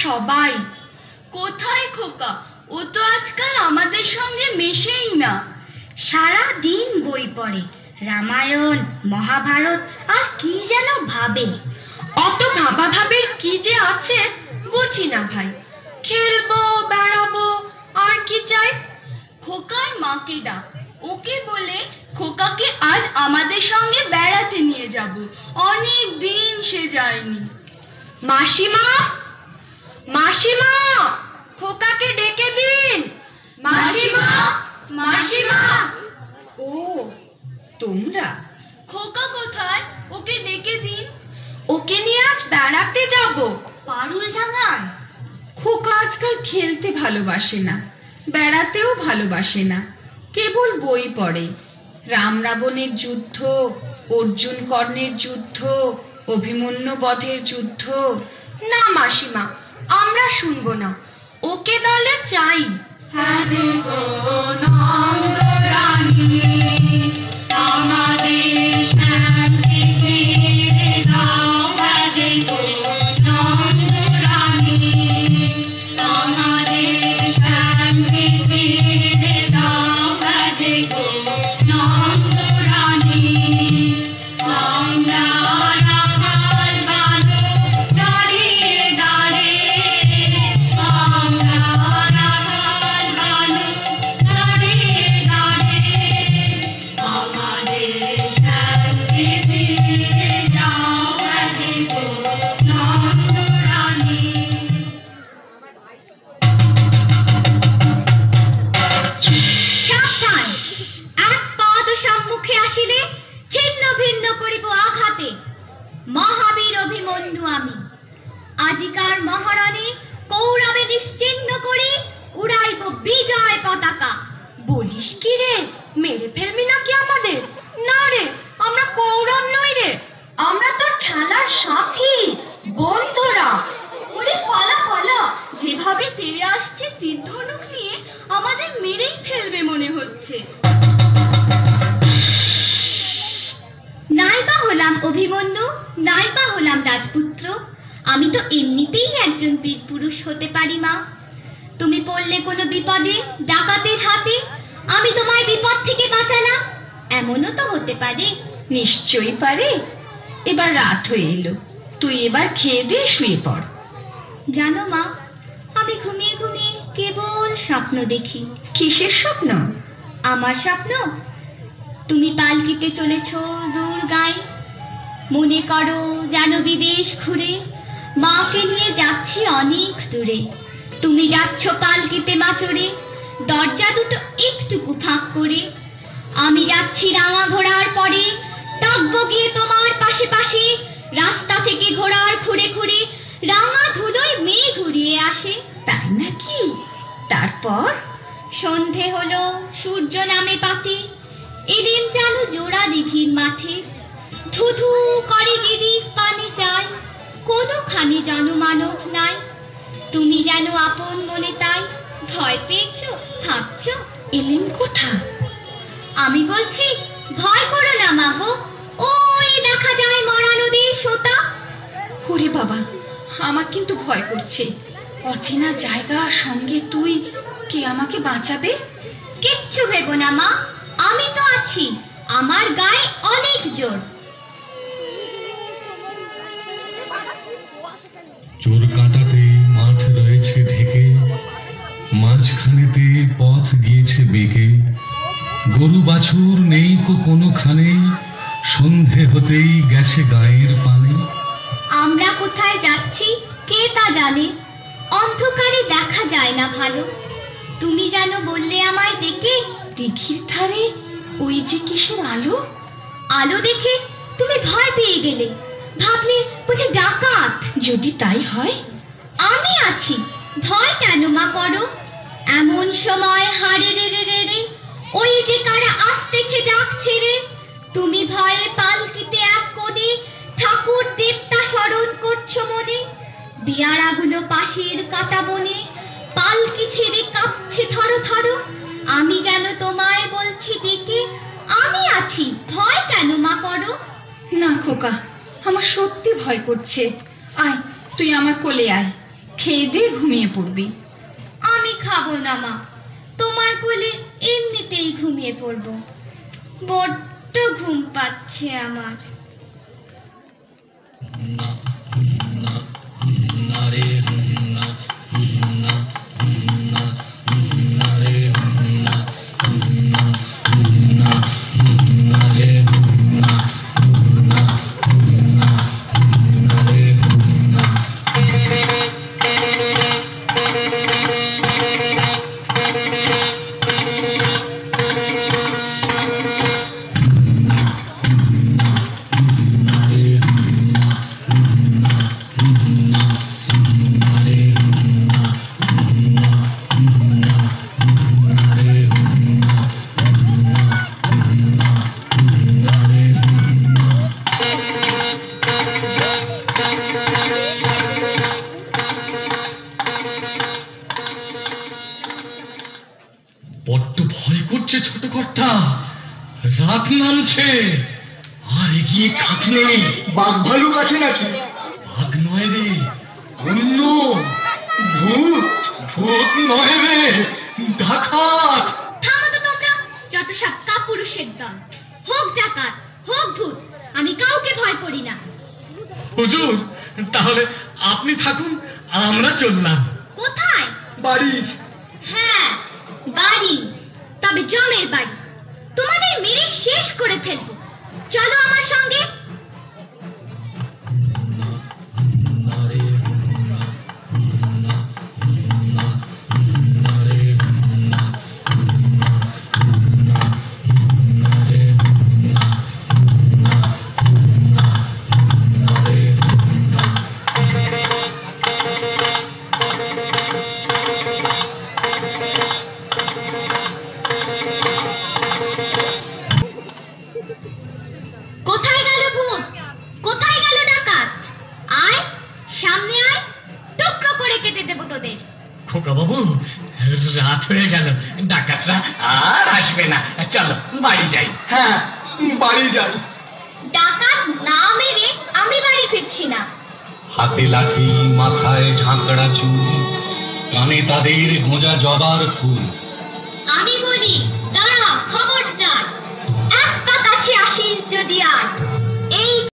সবাই। কোথায় খোকা? ও তো আজকাল আমাদের সঙ্গে মেশেই না। সারা দিন বই পড়ে, রামায়ণ মহাভারত আর কি যেন ভাবে। অত ভাবের কি যে আছে বুঝি না ভাই। খেলবো, বেড়াবো, আর কি চাই? খোকার মাকে ডাক, ওকে বলে খোকাকে আজ আমাদের সঙ্গে বেড়াতে নিয়ে যাব। অনেক দিন সে যায়নি। মাসিমা, মাসিমা, খোকাকে ডেকে দিন। মাসিমা, মাসিমা। ও তোমরা? খোকা কোথায়? ওকে ডেকে দিন। ওকে নিয়ে আজ বেড়াতে যাব পারুল ডাঙায়। খোকা আজকাল খেলতে ভালোবাসে না, বেড়াতেও ভালোবাসে না, কেবল বই পড়ে। রাম রাবণের যুদ্ধ, অর্জুন কর্ণের যুদ্ধ, অভিমন্যু বধের যুদ্ধ। না মাসিমা, আমরা শুনবো না। ওকে দলে চাই। মহাবীর অভিমন্যু আমি, আজিকার মহারণে কৌরবে নিশ্চিহ্ন করে উড়াইব বিজয় পতাকা। বলিস কি রে? মেরে ফেলবি নাকি আমাদের? না রে, আমরা কৌরব নই রে, আমরা তোর খেলার সাথী, বন্ধুরা। ওরে পালা পালা, যেভাবে তেড়ে আসছে তীর ধনুক নিয়ে আমাদের মেরেই ফেলবে মনে হচ্ছে। নাইবা হলাম অভিমন্যু, নাইবা হলাম রাজপুত্র, আমি তো এমনিতেই একজন বীর পুরুষ হতে পারি মা। তুমি পড়লে কোনো বিপদে, ডাকাতের হাতে, আমি তোমায় বিপদ থেকে বাঁচালাম, এমনও তো হতে পারে। নিশ্চয়ই পারে। এবার রাত হয়ে এলো, তুই এবার খেয়ে দিয়ে শুয়ে পড়। জানো মা, আমি ঘুমিয়ে ঘুমিয়ে কেবল স্বপ্ন দেখি। কিসের স্বপ্ন? আমার স্বপ্ন, তুমি পালকিতে চলেছ দূর গায়ে, মনে করো যেন বিদেশ ঘুরে, মাকে নিয়ে যাচ্ছি অনেক দূরে। তুমি যাচ্ছ পালকিতে মাচড়ে, দরজা দুটো একটুকু ফাঁক করে। আমি যাচ্ছি রাঙা ঘোড়ার পরে, টগবগিয়ে তোমার পাশে পাশে। রাস্তা থেকে ঘোড়ার খুঁড়ে খুঁড়ে রাঙা ধুলোয় মেঘ ঘুরিয়ে আসে। তাই নাকি? তারপর? সন্ধে হলো, সূর্য নামে পাতে, এলেম যেন জোড়া দিঘির মাঠে। ধুধু করে যেদিক পানি চাই, কোনোখানে জনমানব নাই। তুমি যেন আপন মনে তাই, ভয় পেয়েছ, ভাবছ এলেম কোথা? আমি বলছি, ভয় করো না মাগো, ওই দেখা যায় মরা নদীর সোতা। ওরে বাবা, আমার কিন্তু ভয় করছে। অচেনা জায়গা, সঙ্গে তুই, কে আমাকে বাঁচাবে? কিচ্ছু ভেবো না মা, আমি তো আছি, আমার গায়ে অনেক জোর। চোর কাঁটাতে মাঠ রয়েছে ঢেকে, মাঝখানেতে পথ গিয়েছে বেঁকে। গরু বাছুর নেই কোনোখানে, সন্ধে হতেই গেছে গায়ের পানে। আমরা কোথায় যাচ্ছি কে তা জানে, অন্ধকারে দেখা যায় না ভালো। তুমি যেন বললে আমায় ডেকে, দিঘির ধারে ওই যে কিসের আলো? আলো দেখে তুমি ভয় পেয়ে গেলে, ভাবলে বুঝি ডাকাত। যদি তাই হয়, আমি আছি, ভয় কেন মা করো? এমন সময় হারে রে রে রে রে, ওই যে কারা আসতেছে ডাক ছেড়ে। তুমি ভয়ে পালকিতে এক কোণে ঠাকুর দেবতা স্মরণ করছো মনে। বিয়ারাগুলো পাশের কাটা বনে পালকি ছেড়ে কাঁপছে থরো থরো। আমি যেন তোমায় বলছি ডেকে, আমি আছি, ভয় কেন মা করো? না খোকা, আমার সত্যি ভয় করছে। আয়, তুই আমার কোলে আয়, খেয়ে দিয়ে ঘুমিয়ে পড়বি। আমি খাবো না মা, তোমার কোলে এমনিতেই ঘুমিয়ে পড়বো। বড্ড ঘুম পাচ্ছে আমার। বড্ড ভয় করছে ছোট কর্তা, রাত নামছে, আর এগিয়ে কাজ নেই। বাঘ ভালুক আছে নাকি? বাঘ নয় রে, অন্য ভূত? ভূত নয় রে, ডাকাত। থামো তো তোমরা, যত সব কাপুরুষের দল। হোক ডাকাত, হোক ভূত, আমি কাউকে ভয় করি না। হুজুর, তাহলে আপনি থাকুন, আমরা চললাম। কোথায়? বাড়ির। হ্যাঁ, বাড়ি, তবে জমের বাড়ি। তোমাদের মেরে শেষ করে ফেলবো। চলো আমার সঙ্গে। কোথায় গেল ভূত? কোথায় গেল ডাকাত? আয়, সামনে আয়, টুকরো করে কেটে দেবো তোদের। খোকা বাবু, রাত হয়ে গেল, ডাকাতরা আর আসবে না, চলো বাড়ি যাই। হ্যাঁ, বাড়ি যাই। ডাকাত না মেরে আমি বাড়ি ফিরছি না। হাতে লাঠি, মাথায় ঝাঁকড়া চুল, কানে তাদের গোঁজা জবার ফুল।